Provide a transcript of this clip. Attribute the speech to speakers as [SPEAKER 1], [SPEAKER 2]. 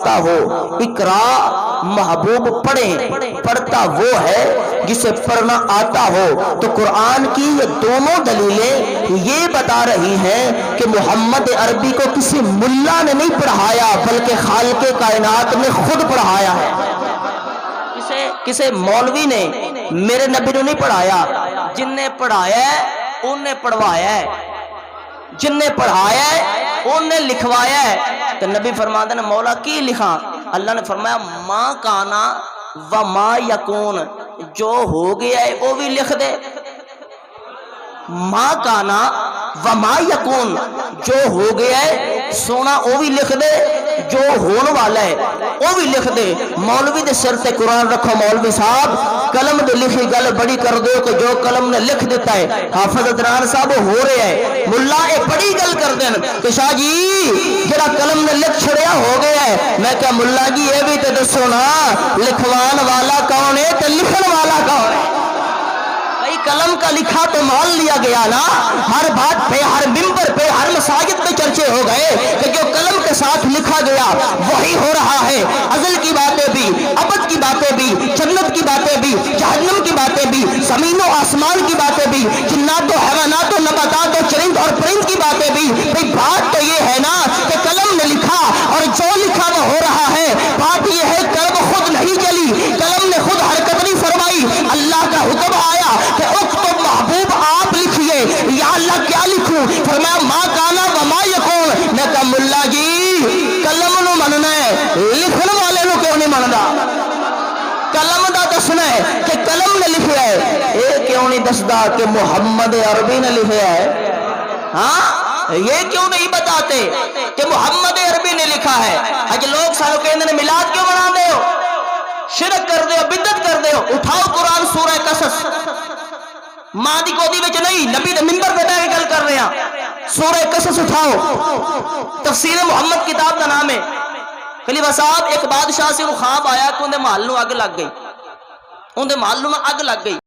[SPEAKER 1] آتا ہو۔ اقرا محبوب پڑھتا وہ ہے جسے پڑھنا آتا ہو۔ تو قرآن کی یہ دونوں دلیلیں یہ بتا رہی ہیں کہ محمد عربی کو کسی ملا نے نہیں پڑھایا بلکہ خالق کائنات نے خود پڑھایا ہے۔ کسے مولوی نے میرے نبی نے نہیں پڑھایا، جن نے پڑھایا ہے ان نے پڑھوایا ہے، جن نے پڑھایا ہے ان نے لکھوایا ہے۔ تو نبی فرماتے ہیں مولا کی لکھا؟ اللہ نے فرمایا ما کانا و ما یکون، جو ہو گیا ہے وہ بھی لکھ دے، ما کانا و ما یکون، جو ہو گیا ہے سونا وہ بھی لکھ دے، جو ہون والا ہے وہ بھی لکھ دے۔ مولوی دے سر تے قرآن رکھو، مولوی صاحب قلم دے لکھی گل بڑی کر دو کہ جو قلم نے لکھ دیتا ہے حافظ ادنان صاحب ہو رہے ہیں، ملا اے بڑی گل کر دیں کہ شاہ جی جڑا قلم نے لکھ چھڑیا ہو گیا ہے۔ میں کہا ملا جی یہ بھی تے دسو نا لکھوان والا کون ہے تے لکھن والا کون ہے؟ قلم کا لکھا تو مان لیا گیا نا، ہر بات پہ ہر ممبر پہ ہر مساجد پہ چرچے ہو گئے کہ جو قلم کے ساتھ لکھا گیا وہی ہو رہا ہے۔ ازل کی باتیں بھی، ابد کی باتیں بھی، جنت کی باتیں بھی، جہنم کی باتیں بھی، زمین و آسمان کی باتیں بھی، جنات و حیوانات و نباتات و چرند اور پرند کی باتیں بھی۔ بھئی بات تو یہ ہے نا کہ قلم نے لکھا اور جو لکھا وہ ہو رہا ہے۔ بات یہ ہے قلم خود نہیں چلی، قلم نے خود حرکت نہیں فرمائی، اللہ کا حکم آیا کہ اکتب محبوب آپ لکھیے۔ یا اللہ کیا لکھوں؟ فرمایا ما کانا و ما یکون۔ میں کہا ملا جی قلم نو مننا ہے، لکھن والے نو کیوں نہیں مندا؟ قلم دا دسنا ہے کہ قلم نے لکھیا ہے، یہ کیوں نہیں دسدا کہ محمد عربی نے لکھیا ہے؟ ہاں یہ کیوں نہیں بتاتے کہ محمد عربی نے لکھا ہے؟ اج لوگ سانو کہندے نے میلاد کیوں مناندے ہو؟ شرک کر دے ہو، بدعت کر دے ہو۔ اٹھاؤ قرآن سورہ قصص، ماں دی گودی وچ نہیں، نبی دے منبر تے بیٹھ کے گل کر رہے ہیں۔ سورہ قصص اٹھاؤ، تفسیر محمد کتاب دا نام ہے۔ خلیفہ صاحب ایک بادشاہ سے انہوں خواب آیا کہ اندے محل نو اگ لگ گئی، اندے محل نو اگ لگ گئی۔